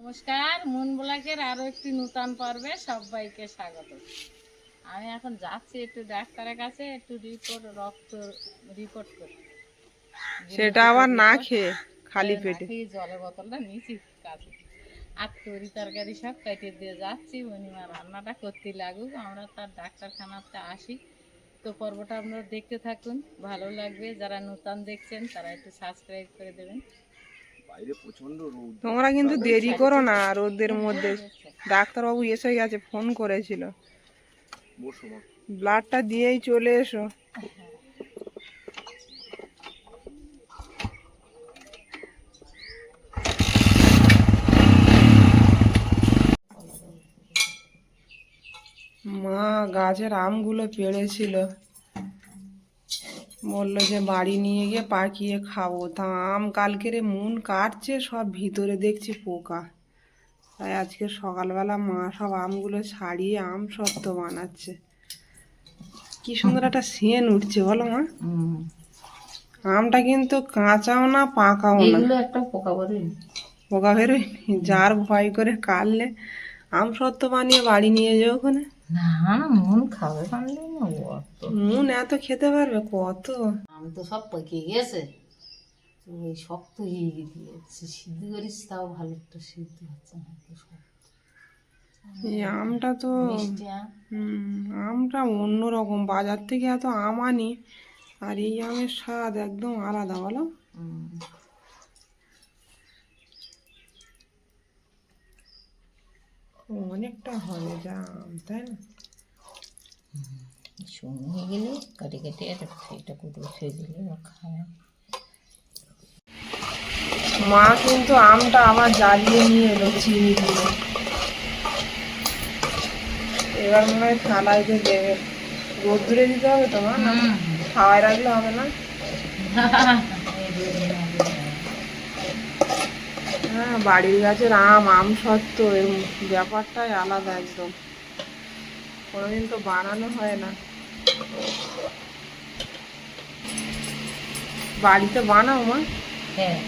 নমস্কার, মুন ব্লগের আরো একটি নূতন পর্বে সবাইকে স্বাগত। আমি এখন যাচ্ছি একটু ডাক্তারের কাছে, একটু রক্ত রিপোর্ট করতে। সেটা আবার না খেয়ে খালি পেটে জলের বোতলটা নিয়েছি কাছে, আর তরি তরকারি সব কেটে দিয়ে যাচ্ছি। উনিমা রান্নাটা করতে লাগুক, আমরা তার ডাক্তারখানাতে আসি। তো পর্বটা আপনারা দেখতে থাকুন, ভালো লাগবে। যারা নূতন দেখছেন তারা একটু সাবস্ক্রাইব করে দেবেন। তোমরা কিন্তু দেরি করো না রোদের মধ্যে। ডাক্তারবাবু এসে গেছে, ফোন করেছিল। ব্লাডটা দিয়েই চলে এসো। মা গাছের আমগুলো পেড়েছিল, বললো যে বাড়ি নিয়ে গিয়ে পাকিয়ে খাবো। তা আম কালকের মুন কাটছে, সব ভিতরে দেখছি পোকা। তাই আজকে সকালবেলা মা সব আমগুলো ছাড়িয়ে আম সত্ত্ব বানাচ্ছে। কি সুন্দর একটা সেন্ট উঠছে বলো মা। আমটা কিন্তু কাঁচাও না পাকাও না, একটা পোকা বেরোয়, পোকা বেরোয়। যার ভয় করে কাটলে আম সত্ত্ব বানিয়ে বাড়ি নিয়ে যাও ওখানে। না মন খাবে পারলে না, মুন এত খেতে পারবে কত? আম তো সব পেকে গেছে, ওই শক্ত হয়ে গিয়েছে। সিদ্ধ করিস তাও ভালো, একটা সিদ্ধ হচ্ছে না, এই আমটা তো মিষ্টি আম। আমটা অন্যরকম, বাজার থেকে এত আম আনি আর এই আমের স্বাদ একদম আলাদা বলো। অনেকটা হবে যা আম, তাই না? শুকিয়ে গেলে কেটে কেটে এটা কুটু খেয়ে দিলে খাবে। মা কিন্তু আমটা আবার জ্বালিয়ে নিয়ে এলো চিনি দিয়ে। এবার মনে হয় থালায় যে দেবে। রোদ্দুরে দিতে হবে তো মা, না খাওয়াই রাখলে হবে না? হ্যাঁ, বাড়ির গাছের আম, আম সত্ত্ব এর ব্যাপারটাই আলাদা একদম। কোনোদিন তো বানানো হয় না। বাড়িতে বানাও মা? হ্যাঁ,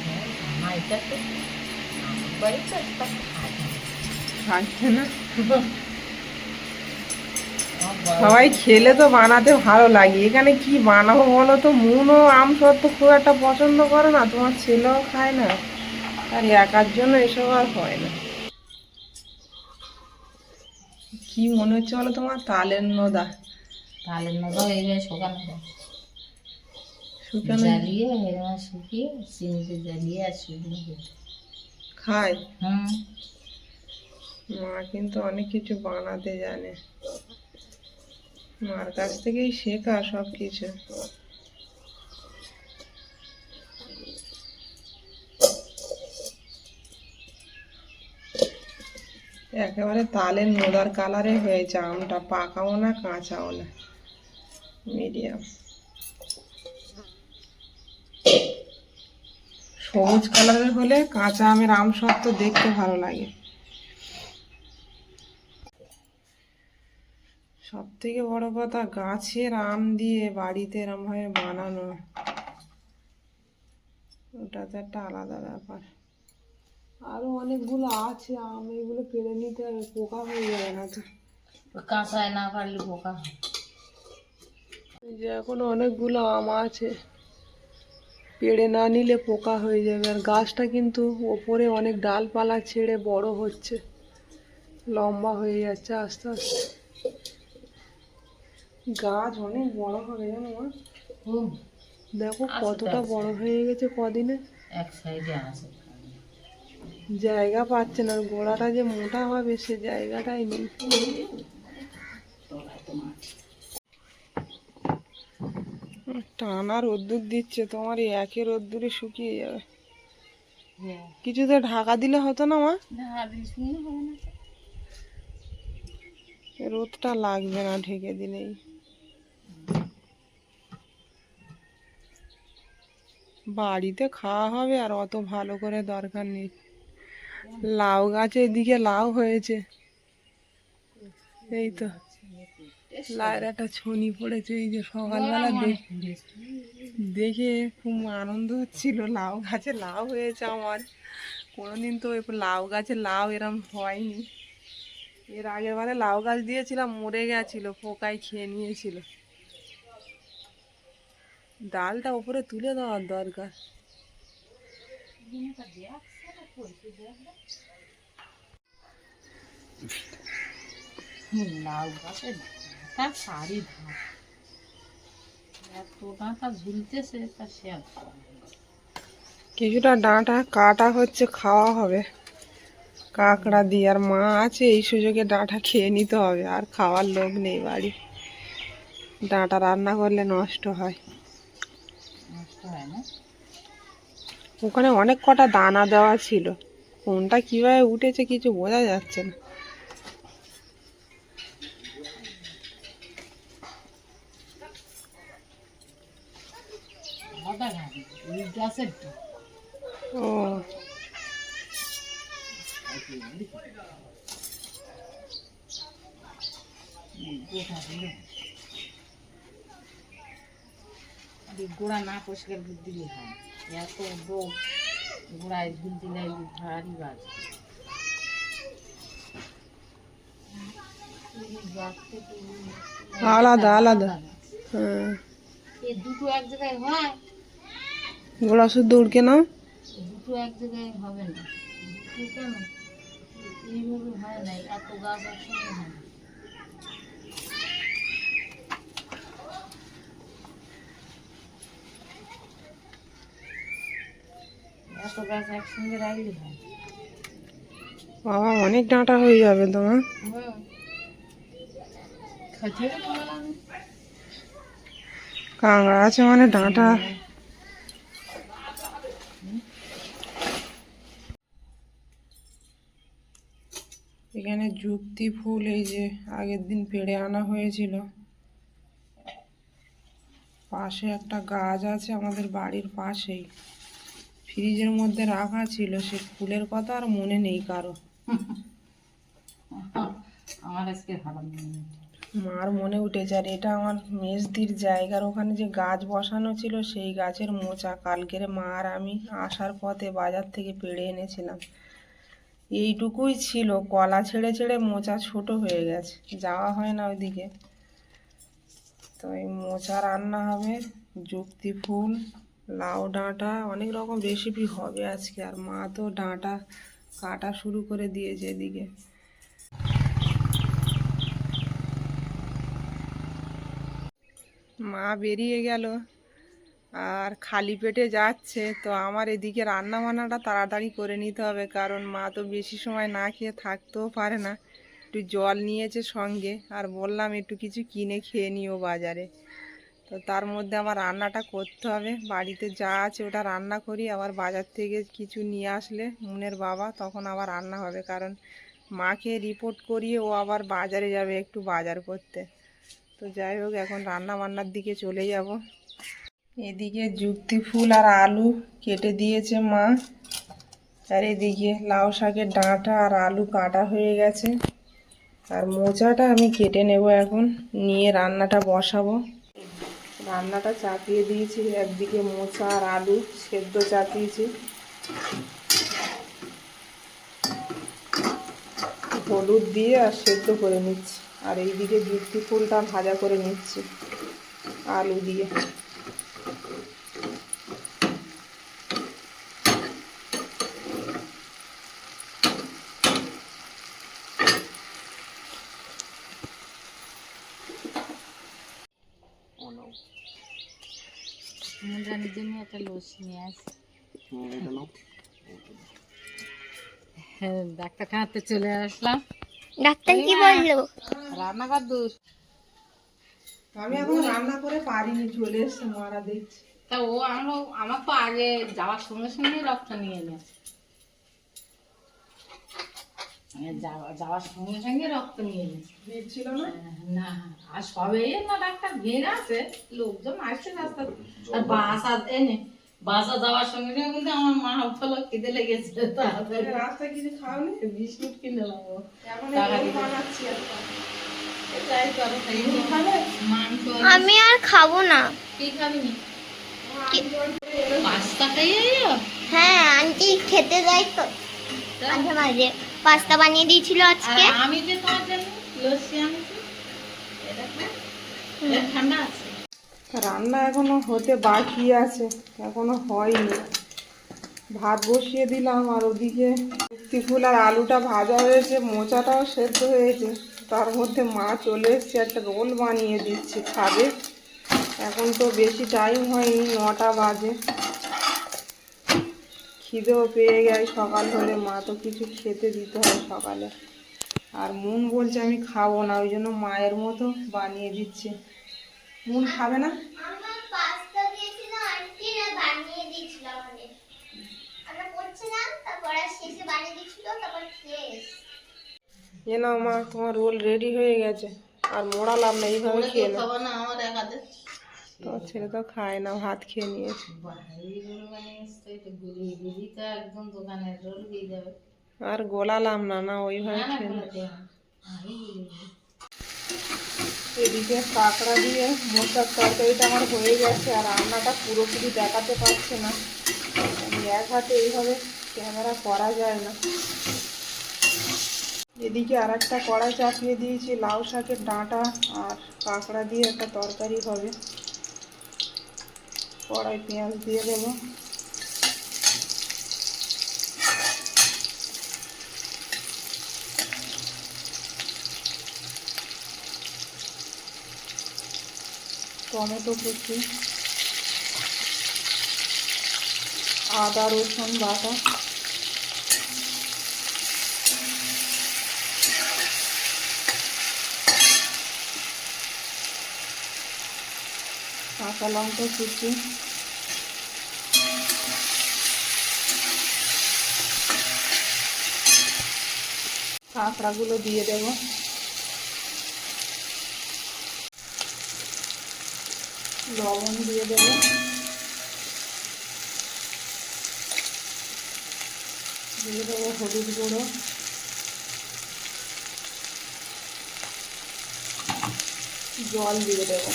খাচ্ছে না সবাই, খেলে তো বানাতে ভালো লাগে। এখানে কি বানাবো বলো তো? মুনও আম সত্ত্ব খুব একটা পছন্দ করে না, তোমার ছেলেও খায় না, আর একার জন্য এসব আর হয় না। কি মনে হচ্ছে বলো তোমার? তালের নোদা। তালের নোদা এইভাবে শুকানো যায়, শুকানো জ্বালিয়ে এরকম শুকিয়ে চিনিতে জ্বালিয়ে আর শুকিয়ে খায়। হুম, মা কিন্তু অনেক কিছু বানাতে জানে, মার কাছ থেকেই শেখা সব কিছু। একেবারে তালের নোদার কালারে হয়েছে আমটা, পাকাও না কাঁচাও না, মিডিয়াম। সবুজ কালারের হলে কাঁচা আমের আম সত্ত্ব দেখতে ভালো লাগে। সব থেকে বড় কথা, গাছের আম দিয়ে বাড়িতে এরম ভাবে বানানো, ওটা তো একটা আলাদা ব্যাপার। আরো অনেকগুলো আছে আম, এগুলো পেড়ে নিতে হবে, পোকা হয়ে যাবে না তো? কাঁচায় না পারলে পোকা হয়। এই যে এখন অনেকগুলো আম আছে, পেড়ে না নিলে পোকা হয়ে যাবে। আর গাছটা কিন্তু ওপরে অনেক ডালপালা ছেড়ে বড় হচ্ছে, লম্বা হয়ে যাচ্ছে আস্তে আস্তে। গাছ অনেক বড় হবে জানো মা। দেখো কতটা বড় হয়ে গেছে কদিনে। এক সাইডে আছে, জায়গা পাচ্ছে না, গোড়াটা যে মোটা হবে সে জায়গাটাই নেই। টানা রোদ্দুর দিচ্ছে, তোমার এই একে রোদ্দুরে শুকিয়ে যাবে। কিছুতে ঢাকা দিলে হতো না মা? রোদটা লাগবে না ঢেকে দিলেই। বাড়িতে খাওয়া হবে আর অত ভালো করে দরকার নেই। লাউ গাছে এদিকে লাউ হয়েছে, এই তো লাউয়ের একটা ছনি পড়েছে। এই যে সকালবেলা দেখে খুব আনন্দ হচ্ছিল, লাউ গাছে লাউ হয়েছে আমার। কোনোদিন তো লাউ গাছে লাউ এরম হয়নি। এর আগের বারে লাউ গাছ দিয়েছিলাম, মরে গেছিল, পোকায় খেয়ে নিয়েছিল। ডালটা উপরে তুলে দেওয়ার দরকার। লাউ গাছে ডাঁটা সারি ধান, এত ডাঁটা ঝুলতেছে তা সে আর খাওয়া যাবে না। কিছুটা ডাঁটা কাটা হচ্ছে, খাওয়া হবে কাঁকড়া দিয়ে। আর মা আছে, এই সুযোগে ডাঁটা খেয়ে নিতে হবে, আর খাওয়ার লোক নেই বাড়ি। ডাঁটা রান্না করলে নষ্ট হয়। নষ্ট হয় না। ওখানে অনেক কটা দানা দেওয়া ছিল, কোনটা কিভাবে উঠেছে কিছু বোঝা যাচ্ছে না। আলাদা ঘাস, এই গাছের ডাল। ও গোটা দিল, গোড়া না পরিষ্কার করে দিলে হয়। এত রোগ গোড়ায় ঝুল দিলে ভারী বাজ। আলাদা আলাদা। হ্যাঁ, এই দুটো এক জায়গায় হয়, গোড়া শুদ্ধ উড়কে নাও। দুটো এক জায়গায় হবে না। দুটো কেন এইভাবে হয় না, এত গাছ একসঙ্গে হয় না। এত গাছ একসঙ্গে রাখলে হয়। বাবা, অনেক ডাঁটা হয়ে যাবে তোমার। খাটিয়ে বললাম কাঁকড়া আছে মানে ডাঁটা। এখানে যুক্তি ফুল, এই যে আগের দিন পেড়ে আনা হয়েছিল। পাশে একটা গাছ আছে আমাদের বাড়ির পাশেই, ফ্রিজের মধ্যে রাখা ছিল। সে ফুলের কথা আর মনে নেই কারো। আমার আজকে হারাম নেই। মার মনে উঠেছে। আর এটা আমার মেজদির জায়গার ওখানে যে গাছ বসানো ছিল, সেই গাছের মোচা কালকের মা আর আমি আসার পথে বাজার থেকে পেড়ে এনেছিলাম। এইটুকুই ছিল, কলা ছেড়ে ছেড়ে মোচা ছোট হয়ে গেছে, যাওয়া হয় না ওইদিকে। তো এই মোচা রান্না হবে, যুক্তি ফুল, লাউ ডাঁটা, অনেক রকম রেসিপি হবে আজকে। আর মা তো ডাঁটা কাটা শুরু করে দিয়েছে এদিকে। মা বেরিয়ে গেল আর খালি পেটে যাচ্ছে, তো আমার এদিকে রান্না বান্নাটা তাড়াতাড়ি করে নিতে হবে, কারণ মা তো বেশি সময় না খেয়ে থাকতেও পারে না। একটু জল নিয়েছে সঙ্গে, আর বললাম একটু কিছু কিনে খেয়ে নিও বাজারে। তো তার মধ্যে আমার রান্নাটা করতে হবে, বাড়িতে যা আছে ওটা রান্না করি, আবার বাজার থেকে কিছু নিয়ে আসলে মুনের বাবা, তখন আবার রান্না হবে। কারণ মাকে রিপোর্ট করিয়ে ও আবার বাজারে যাবে একটু বাজার করতে। তো যাই হোক, এখন রান্না বান্নার দিকে চলে যাব। এদিকে যুক্তি ফুল আর আলু কেটে দিয়েছে মা, আর এদিকে লাউ শাকের ডাঁটা আর আলু কাটা হয়ে গেছে। আর মোচাটা আমি কেটে নেব এখন, নিয়ে রান্নাটা বসাবো। রান্নাটা চাপিয়ে দিয়েছি, একদিকে মোচা আর আলু সেদ্ধ চাপিয়েছি। হলুদ দিয়ে আর সেদ্ধ করে নিচ্ছি। আর এইদিকে যুক্তি ফুলটা ভাজা করে নিচ্ছি আলু দিয়ে। মুন্ডানির জন্য একটা লস্যি নিয়ে আসি। হ্যাঁ, ডাক্তারখানাতে চলে আসলাম। ডাক্তার কি বললো? রান্নাঘর দূর। আমি এখন রান্না করে পারিনি, চলে এসছে মারা দেখছি। তা ও আমার তো আগে যাওয়ার সঙ্গে সঙ্গে রক্ত নিয়ে নিয়েছে। যাওয়ার সঙ্গে সঙ্গে রক্ত নিয়ে নিয়েছে। দিচ্ছিল না? না, আর সবে না ডাক্তার ভিড় আছে, লোকজন আসছে রাস্তা। আর বাসা যাওয়ার সঙ্গে সঙ্গে কিন্তু আমার মা বলো খিদে লেগেছে, তাড়াতাড়ি রাস্তায় কিছু খাওনি? বিস্কুট কিনে নেবো। এখন তাড়াতাড়ি বানাচ্ছি একটা। এটাই করো, তাই মাংস। আমি আর খাবো না। কি খাবি নি? পাস্তা খাইয়ে? হ্যাঁ, আন্টি খেতে যাই তো। মাঝে মাঝে পাস্তা বানিয়ে দিয়েছিল আর আজকে। আমি যে তোমার জন্য লস্যি আনছি, এটা খা। এটা ঠান্ডা আছে। রান্না এখনো হতে বাকি আছে, এখনো হয়নি। ভাত বসিয়ে দিলাম আর ওদিকে লুচি ফুল আর আলুটা ভাজা হয়েছে, মোচাটাও সেদ্ধ হয়েছে। তার মধ্যে মা চলে এসছে, একটা রোল বানিয়ে দিচ্ছি, খাবে। এখন তো বেশি টাইম হয়নি, 9টা বাজে। খিদেও পেয়ে যায়, সকাল হলে মা তো কিছু খেতে দিতে হয় সকালে। আর মুন বলছে আমি খাবো না, ওই জন্য মায়ের মতো বানিয়ে দিচ্ছে। মুন খাবে না? আমার পাস্তা দিয়েছিল আন্টি, না বানিয়ে দিয়েছিল আমাদের। আমরা পড়ছিলাম, তারপর শেষে বানিয়ে দিয়েছিল, তারপর খেয়ে এসেছি। এ নাও মা, তোমার রোল রেডি হয়ে গেছে। আর মোড়ালাম না, এইভাবে খেয়ে নাও। খাবো না, আমার এক হাতে। তোর ছেলে তো খায় না, ভাত খেয়ে নিয়েছে। এই রোল বানিয়ে এসছে, এটা গুলিয়ে দিবি তো একদম দোকানের রোল দিয়ে যাবে। আর গোলালাম না, না ওইভাবে না না, খেয়ে করে নাও। দে, আমি গুলিয়ে দিই। এদিকে কাঁকড়া দিয়ে মোচার তরকারিটা আমার হয়ে গেছে, আর রান্নাটা পুরোপুরি দেখাতে পারছে না। আমি এক হাতে এইভাবে ক্যামেরা করা যায় না। এদিকে আর একটা কড়াই চাপিয়ে দিয়েছি, লাউ শাকের ডাঁটা আর কাঁকড়া দিয়ে একটা তরকারি হবে। কড়াই পেঁয়াজ দিয়ে দেবো। টমেটো কুচি, আদা রসুন বাটা, কাঁচা লঙ্কা কুচি, কাঁকড়াগুলো দিয়ে দেবো। লবণ দিয়ে দেবো। দিয়ে দেবো হলুদ গুঁড়ো, জল দিয়ে দেবো।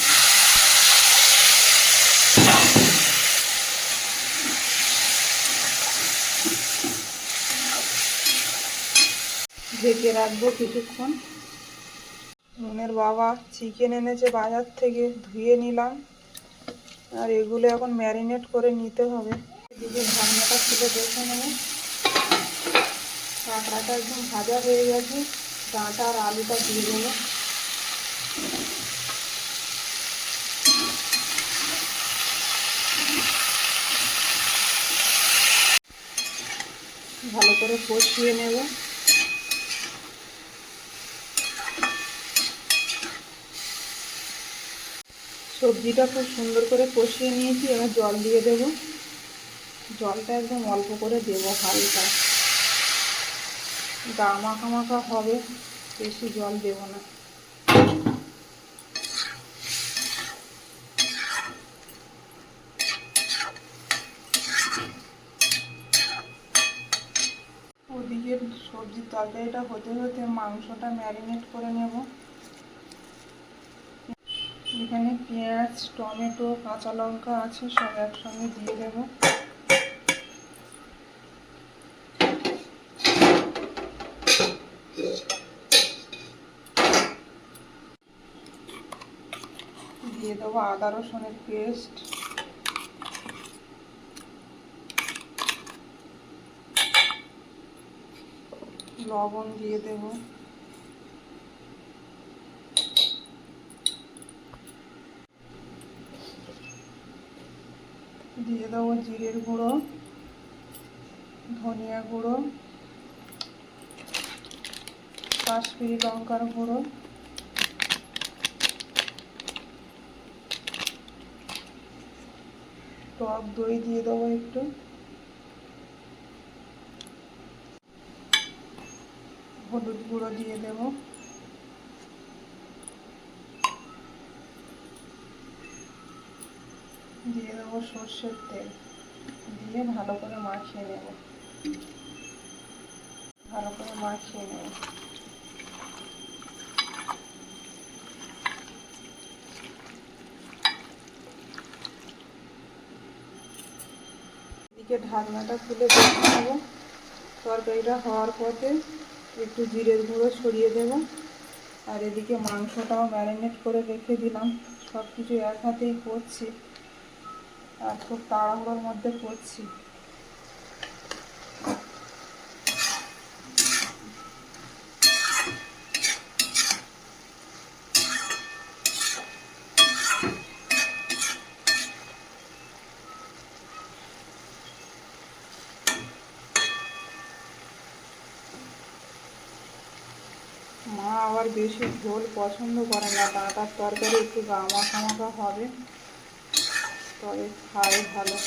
ঢেকে রাখবো কিছুক্ষণ। নুনের বাবা চিকেন এনেছে বাজার থেকে, ধুয়ে নিলাম। আর এগুলো এখন ম্যারিনেট করে নিতে হবে। এদিকে ঢাকনাটা খুলে দেখে নেবো। কাঁকড়াটা একদম ভাজা হয়ে গেছে, ডাঁটা আর আলুটা দিয়ে দেবো। ভালো করে কষিয়ে নেব। সবজিটা খুব সুন্দর করে কষিয়ে নিয়েছি, এবার জল দিয়ে দেব। জলটা একদম অল্প করে দেবো, হালকা গা মাখা মাখা হবে, বেশি জল দেব না। ওদিকে সবজির তরকারিটা হতে হতে মাংসটা ম্যারিনেট করে নেব। এখানে পেঁয়াজ, টমেটো, কাঁচা লঙ্কা আছে, সব একসঙ্গে দিয়ে দেব। দিয়ে দেবো আদা রসুনের পেস্ট, লবণ দিয়ে দেব, দিয়ে দেবো জিরের গুঁড়ো, ধনিয়া গুঁড়ো, কাশ্মীরি লঙ্কার গুঁড়ো, টক দই দিয়ে দেবো একটু, হলুদ গুঁড়ো দিয়ে দেবো, দিয়ে দেবো সর্ষের তেল, দিয়ে ভালো করে মাখিয়ে নেব। ভালো করে মাখিয়ে নেব। এদিকে ঢাকনাটা খুলে দেখে নেব তরকারিটা হওয়ার পথে একটু জিরের গুঁড়ো ছড়িয়ে দেব। আর এদিকে মাংসটাও ম্যারিনেট করে রেখে দিলাম। সব কিছু এক হাতেই করছি আর খুব তাড়াহুড়োর মধ্যে করছি। মা আবার বেশি ঝোল পছন্দ করে না, ডাঁটার তরকারি একটু গামাখা মাখা হবে তবে খায় ভালো।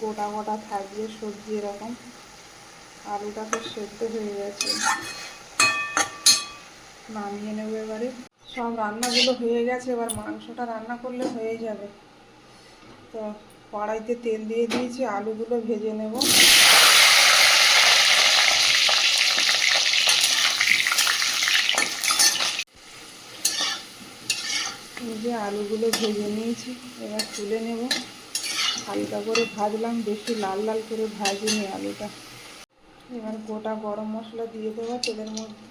গোটা গোটা থাকবে সবজি এরকম। আলুটা তো সেদ্ধ হয়ে গেছে, নামিয়ে নেবো এবারে। সব রান্নাগুলো হয়ে গেছে, এবার মাংসটা রান্না করলে হয়ে যাবে। তো কড়াইতে তেল দিয়ে দিয়েছি, আলুগুলো ভেজে নেব। এই যে আলুগুলো ভেজে নিয়েছি, এবার তুলে নেব। হালকা করে ভাজলাম, বেশি লাল লাল করে ভাজিনি আলুটা। এবার গোটা গরম মশলা দিয়ে দেবো তেলের মধ্যে।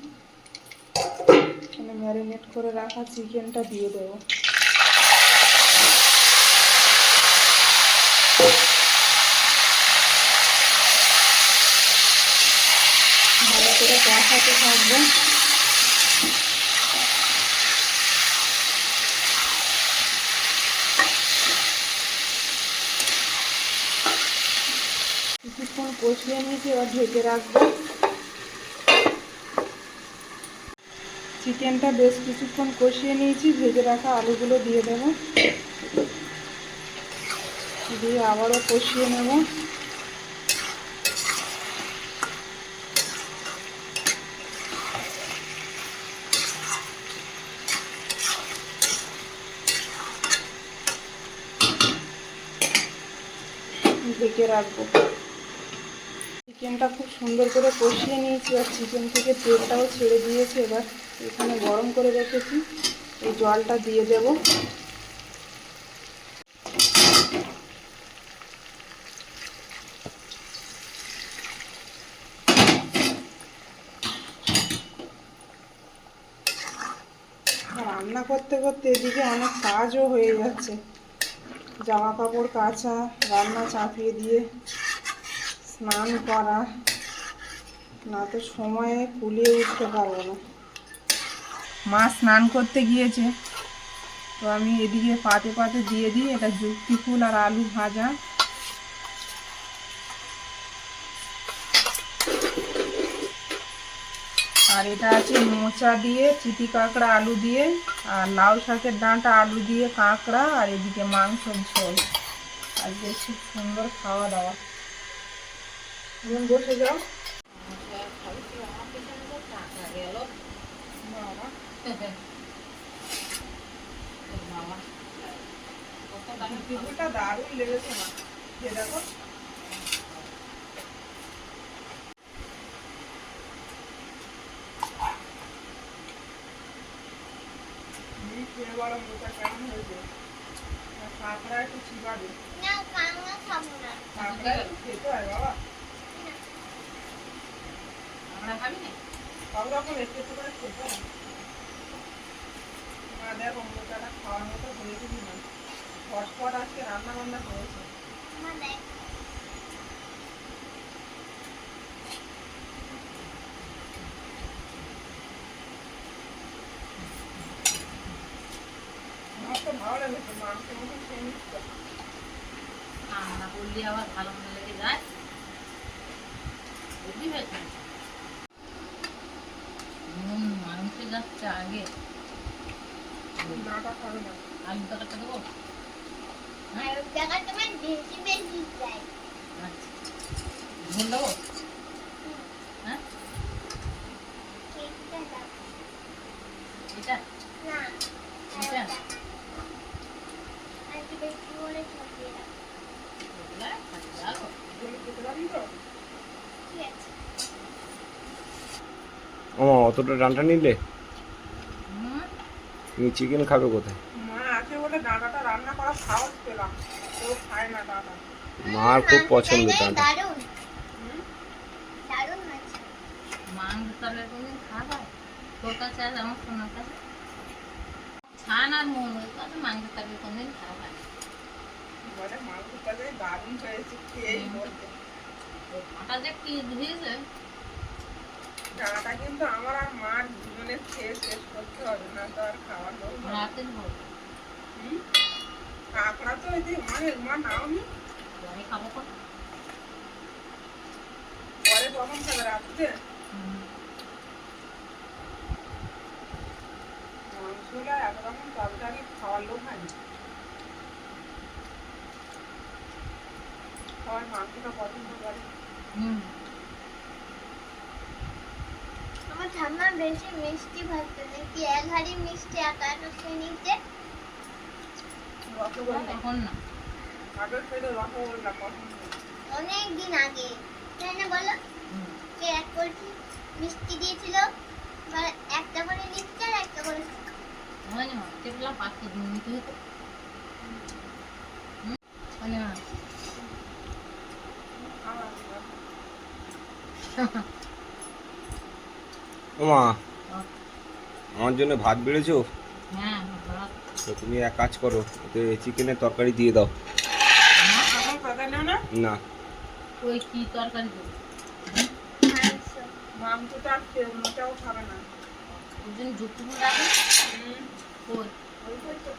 এখানে ম্যারিনেট করে রাখা চিকেনটা দিয়ে দেবো। ভালো করে কষাতে থাকবো। কিছুক্ষণ কষিয়ে নিয়েছি, এবার ঢেকে রাখবো। চিকেনটা বেশ কিছুক্ষণ কষিয়ে নিয়েছি, ভেজে রাখা আলুগুলো দিয়ে দেবো। দিয়ে আবারও কষিয়ে নেব। ঢেকে রাখবো। চিকেনটা খুব সুন্দর করে কষিয়ে নিয়েছি, আর চিকেন থেকে তেলটাও ছেড়ে দিয়েছে। এবার এখানে গরম করে রেখেছি, এই জলটা দিয়ে দেব। রান্না করতে করতে এদিকে অনেক কাজও হয়ে যাচ্ছে। জামা কাপড় কাচা, রান্না চাপিয়ে দিয়ে স্নান করা, না তো সময়ে কুলিয়ে উঠতে পারবো না। মা স্নান করতে গিয়েছে, তো আমি এদিকে পাতে পাতে দিয়ে দিই। এটা যুক্তি ফুল আর আলু ভাজা। আর এটা আছে মোচা দিয়ে, চিটি কাঁকড়া আলু দিয়ে, আর লাউ শাকের ডাঁটা আলু দিয়ে কাঁকড়া, আর এদিকে মাংসর ঝোল। আজকে খুব সুন্দর খাওয়া দাওয়া। তুমি বসে যাও। পিঠেটা দারুণ লেগেছে না, খেয়ে দেখো। খেয়ে বলো মোটা কেমন হয়েছে। কাঁকড়া একটু চিবাবে। না কাঁকড়া খাবো না। কাঁকড়া একটু খেতে হয় বাবা। সব রকম একটু একটু করে খেতে হয়। মা দেখো মোটাটা খাওয়ার মতো হয়েছে কিনা। ঝটপট আজকে রান্না বান্না করেছে। মা দেখ। আমার তো ভালো লেগেছে, মাংসের মতন খেয়ে নিচ্ছ। রান্না করলে আবার ভালো মনে লেগে যায়। বুঝলি হয়েছে? মাংস যাচ্ছে আগে। নাটা খাবে না। আলু তরকারিটা দেবো? আর জায়গা তোমার বেশি বেশি যায়। আচ্ছা, ঝোল দেবো? হ্যাঁ, কেকটা দাও। এটা না এটা আর কি বেশি করে ছড়িয়ে দাও। এগুলা খালি ভালো। তুমি খেতে পারি তো? ঠিক আছে। ও অতটা ডাঁটা নিলে হুম, তুমি চিকেন খাবে কোথায়? মা আছে বলে ডাঁটাটা রান্না করা সাহস পেলাম। কেউ খায় না ডাঁটা। মার খুব পছন্দ মাংসটা ডাঁটা। দারুণ। মাংস তরকারি কোনদিন খাওয়া হয়? তোর কাছে আর আমার সোনার কাছে ছান আর মন ওই কাছে মাংস তরকারি কোনদিন খাওয়া হয় না। বলে মাংস তরকারি দারুণ হয়েছে খেয়েই বলতে। ওর মাথা যে কি ধুয়েছে ডাঁটা কিন্তু আমার আর মার দুজনের খেয়ে শেষ করতে হবে, না তো আর খাওয়ার লোক নেই। রাতের ভোর হুম? কাঁকড়া তো এই যে অনেক মা নাওনি, পরে খাবো কত? পরে কখন খাবে রাত্রে? মাংসটা একরকম তরকারি খাওয়ার লোক হয় না। সবাই মাংসটা পছন্দ করে। আমার ঠাম্মা বেশি মিষ্টি ভাজতে দেখি, এক হাঁড়ি মিষ্টি একা একা খেয়ে নিতে। রসগোল্লা এখন না আগের থেকে রসগোল্লা পছন্দ। অনেক দিন আগে, তাই না বলো? কে এক কলসি মিষ্টি দিয়েছিল, এবার একটা করে নিচ্ছে আর একটা করে হয়নি মা চেপলাম 5 কেজি নিতে হতো হয়নি মা ওমা আমার জন্য ভাত বেড়েছো? হ্যাঁ ভাত তো তুমি এক কাজ করো, ওতে চিকেনের তরকারি দিয়ে দাও। এখন কথা নেও না, না ওই কি তরকারি দেবো মাংস। মাংসটা আর মোটাও খাবে না। ওই জন্য যুক্তি রাখি হুম, ওই ওই তো।